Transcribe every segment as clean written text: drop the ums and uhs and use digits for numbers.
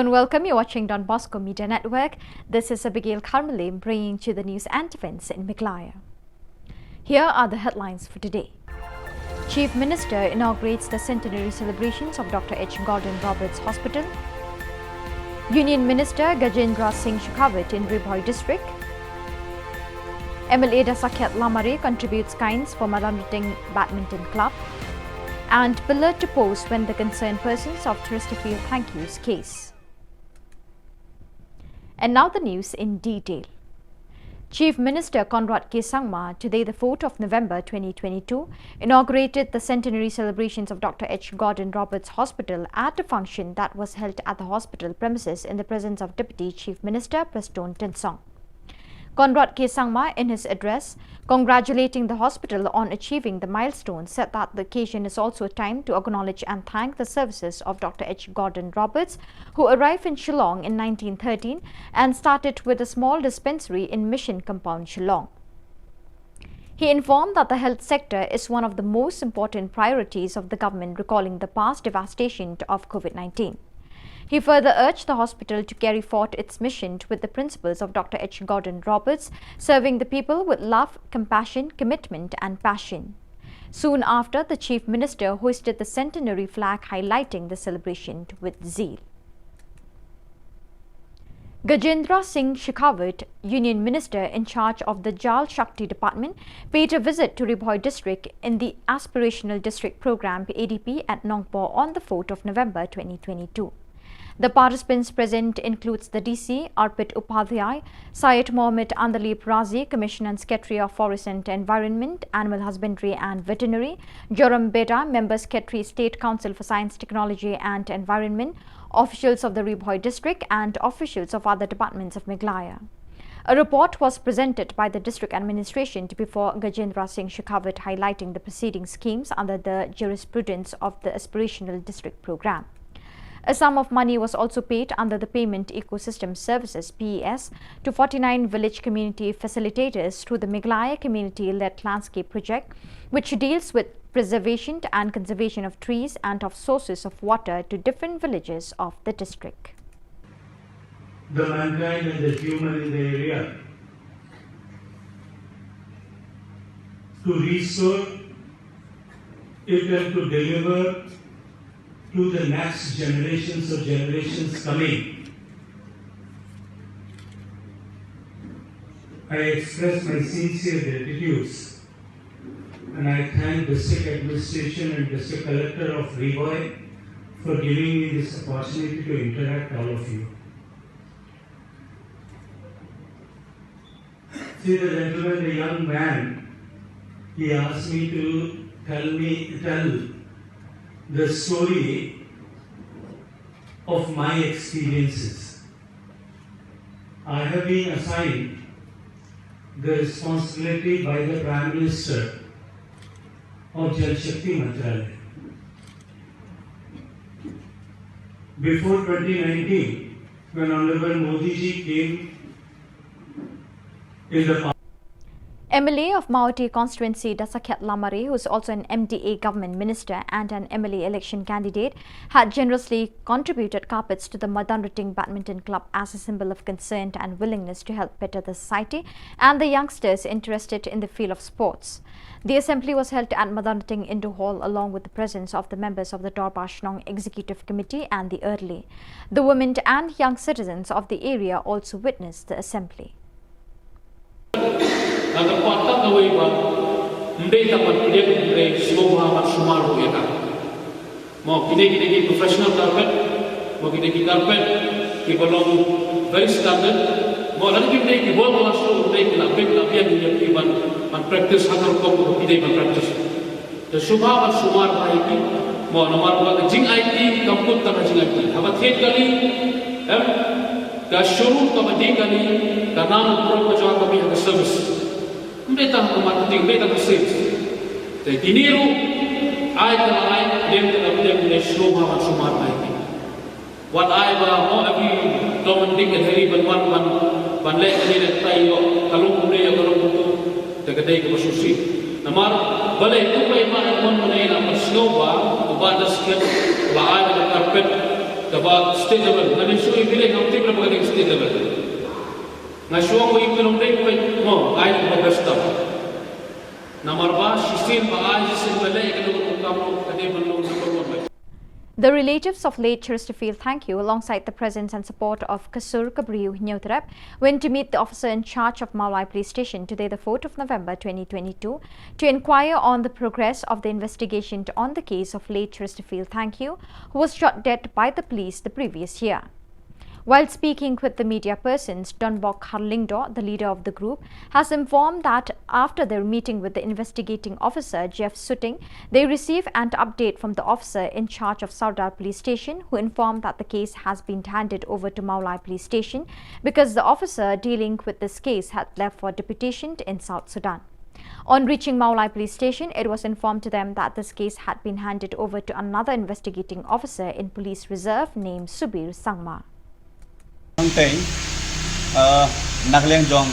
and welcome. You're watching Don Bosco Media Network. This is Abigail Carmelim bringing to the news and events in Meghalaya. Here are the headlines for today. Chief Minister inaugurates the centenary celebrations of Dr. H. Gordon Roberts Hospital. Union Minister Gajendra Singh Shekhawat in Ribhoi district. MLA Dasakyat Lamare contributes kinds for Madanratting Badminton Club. And pillar to post when the concerned persons of Chesterfield thank yous case. And now the news in detail. Chief Minister Conrad K. Sangma, today the 4th of November 2022, inaugurated the centenary celebrations of Dr. H. Gordon Roberts Hospital at a function that was held at the hospital premises in the presence of Deputy Chief Minister Preston Tinsong. Conrad K. Sangma, in his address, congratulating the hospital on achieving the milestone, said that the occasion is also a time to acknowledge and thank the services of Dr. H. Gordon Roberts, who arrived in Shillong in 1913 and started with a small dispensary in Mission Compound, Shillong. He informed that the health sector is one of the most important priorities of the government, recalling the past devastation of COVID-19. He further urged the hospital to carry forth its mission with the principles of Dr. H. Gordon Roberts, serving the people with love, compassion, commitment and passion. Soon after, the Chief Minister hoisted the centenary flag, highlighting the celebration with zeal. Gajendra Singh Shekhawat, Union Minister in charge of the Jal Shakti Department, paid a visit to Ribhoi district in the Aspirational District Programme ADP at Nongpo on the 4th of November 2022. The participants present includes the DC, Arpit Upadhyay, Syed Mohammed Andalip Razi, Commissioner and Secretary of Forest and Environment, Animal Husbandry and Veterinary, Joram Beda, Member Secretary, State Council for Science, Technology and Environment, officials of the Ribhoi district and officials of other departments of Meghalaya. A report was presented by the district administration before Gajendra Singh Shekhawat, highlighting the preceding schemes under the jurisprudence of the Aspirational District Programme. A sum of money was also paid under the Payment Ecosystem Services (PES) to 49 village community facilitators through the Meghalaya Community-led Landscape Project, which deals with preservation and conservation of trees and of sources of water to different villages of the district. The mankind and the human in the area to restore it and to deliver to the next generations or generations coming. I express my sincere gratitude and I thank District Administration and District Collector of Ribhoi for giving me this opportunity to interact all of you. See, the gentleman, the young man, he asked me to tell the story of my experiences. I have been assigned the responsibility by the Prime Minister of Jal Shakti Meghalaya. Before 2019, when Honorable Modi ji came in the MLA of Mawati constituency Dasakyat Lamare, who is also an MDA government minister and an MLA election candidate, had generously contributed carpets to the Madanratting Badminton Club as a symbol of concern and willingness to help better the society and the youngsters interested in the field of sports. The assembly was held at Madanratting Indoor Hall along with the presence of the members of the Dorbar Shillong Executive Committee and the Early. The women and young citizens of the area also witnessed the assembly. Ada kuatkan away ba, hindi dapat pinag-play slowa at sumaru yan. Mo kinigigi professional carpet, mo kinigigi carpet, kibalong very standard. Mo lagi pinag kibol mo aso pinag kilapin lapian yung iban man practice hatar ko pinag man practice. The subha at sumar ba iki, mo nomor ba jing IT kamput ta jing IT. Habat head kali, ka shuru ka madi kali, ka naam pro ka jawa kami ha service. Mereka marketing, mereka sales. Jadi diniru, ayat lain dia tidak slow hawan sumar baik. What I mau abi domestic hari ban lek ni lek tayo kalau punya kalau butuh dekat ke susi. Namar balai tu pai mana mon mana ina slow ba, ubah dah sikit, lah ayat carpet dapat state level ngani sui bile ngam tim berapa kali state level ngasuang ko ipilong dai ko mo ai ko basta namarba sistem ba ai sin bale ikalo kam kade banlo number 1. The relatives of late Chesterfield Thank You, alongside the presence and support of Kasur Kabriu Nyothrep, went to meet the officer in charge of Meghalaya Police Station today, the 4th of November 2022, to inquire on the progress of the investigation on the case of late Chesterfield Thank You, who was shot dead by the police the previous year. While speaking with the media persons, Donbok Harlingdo, the leader of the group, has informed that after their meeting with the investigating officer, Jeff Sutting, they received an update from the officer in charge of Sardar Police Station, who informed that the case has been handed over to Meghalaya Police Station because the officer dealing with this case had left for deputation in South Sudan. On reaching Meghalaya Police Station, it was informed to them that this case had been handed over to another investigating officer in Police Reserve named Subir Sangma. Nakliang jong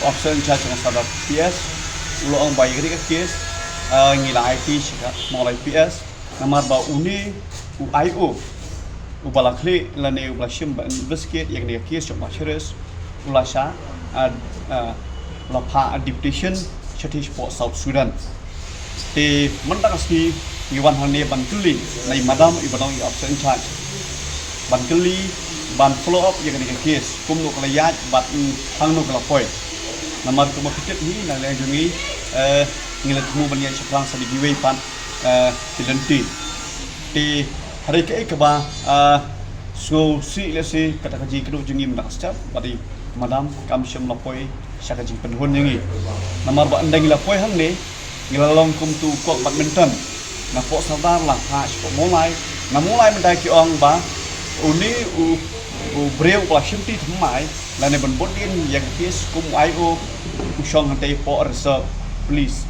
officer in charge ng Sadar PS ulo ang bayi ka case ngila IT sika Meghalaya PS namar ba uni IO ubalakli lane ublashim ba investigate yang dia case jong macheres ulasha lapa deputation Chatish po South Sudan te mentakasni iwan hane bankuli nai madam ibadong officer in charge bankuli ban follow up yang ni case kum nuk layat bat hang nuk lapoi namar kuma kecil ni nak lagi jungi ngilat mu banyak sekarang sadi giwe pan tilenti di hari ke ba so si lesi kata kaji keduk jungi mendak secap badi madam kam syam lapoi syakaji penhun jungi namar ba andang lapoi hang ni ngilalong kum tu kok badminton na pok sadar lah ha sport mulai na mulai mendai ki ong ba uni breu plashinti thmai lane ban bodin yang case kum IO usong hante po reserve police.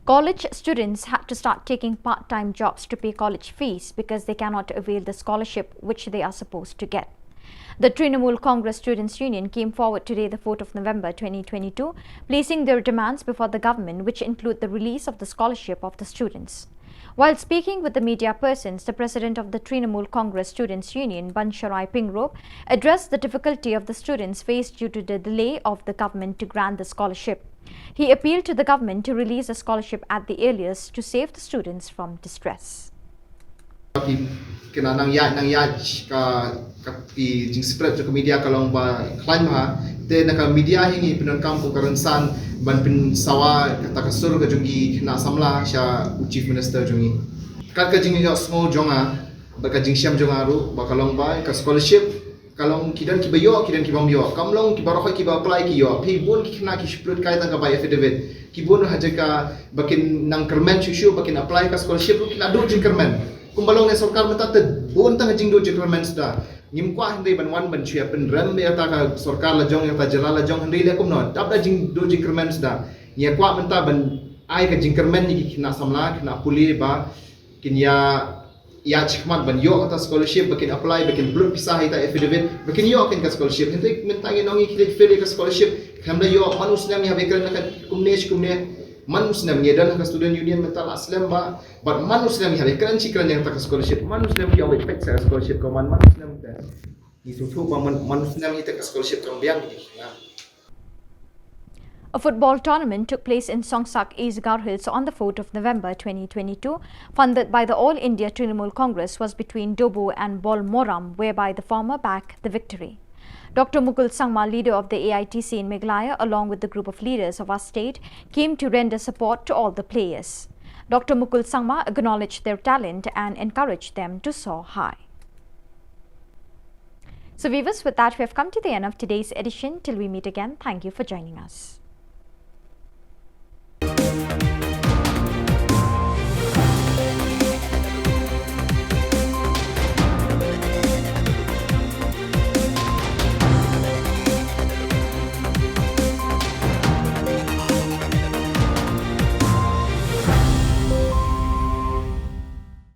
College students had to start taking part-time jobs to pay college fees because they cannot avail the scholarship which they are supposed to get. The Trinamool Congress Students' Union came forward today, the 4th of November 2022, placing their demands before the government, which include the release of the scholarship of the students. While speaking with the media persons, the president of the Trinamool Congress Students' Union, Bansharai Pingrop, addressed the difficulty of the students faced due to the delay of the government to grant the scholarship. He appealed to the government to release the scholarship at the earliest to save the students from distress. Kena nang ya ka pi jing spread ke media kalong ba klaim ha te nak media hingi penangkam ko karansan ban pin sawa kata kasur ke jungi kena samla sha chief minister jungi kan ka jing yo small jonga ba ka jing syam jonga ru ba kalong ba ka scholarship kalong kidan ki bayo kidan ki bamyo kamlong ki barokh ki ba apply ki yo phi bon ki kena ki spread kai tang ka ba affidavit ki bon haja ka bakin nang kermen shushu bakin apply ka scholarship ru kena do jing kermen kumbalong ne sarkar mata te bon tang jing do jing kermen sta ngim kwa hndai ban wan ban chia pen rem me ta ka sarkar la jong ta jala la jong hndai le kum no tap da jing do jing kermen sta ya kwa menta ban ai ka jing kermen ni kina samla kina puli ba kin ya chikmat ban yo ta scholarship bakin apply bakin blue pisah ita affidavit bakin yo kin ka scholarship hndai menta ngi nongi kile fele ka scholarship hamda yo manus nam ya bekran ka kumne manus nam ngedan ka student union mental aslam ba but manus nam ya bekran chikran yang ta scholarship manus nam ya expect sa scholarship ko manus nam ta ni susu ba manus nam ita ka scholarship kam biang ni A football tournament took place in Songsak, Isgar Hills on the 4th of November 2022, funded by the All India Trinamool Congress, was between Dobo and Bolmoram, whereby the former backed the victory. Dr. Mukul Sangma, leader of the AITC in Meghalaya, along with the group of leaders of our state, came to render support to all the players. Dr. Mukul Sangma acknowledged their talent and encouraged them to soar high. So viewers, with that we have come to the end of today's edition. Till we meet again, thank you for joining us.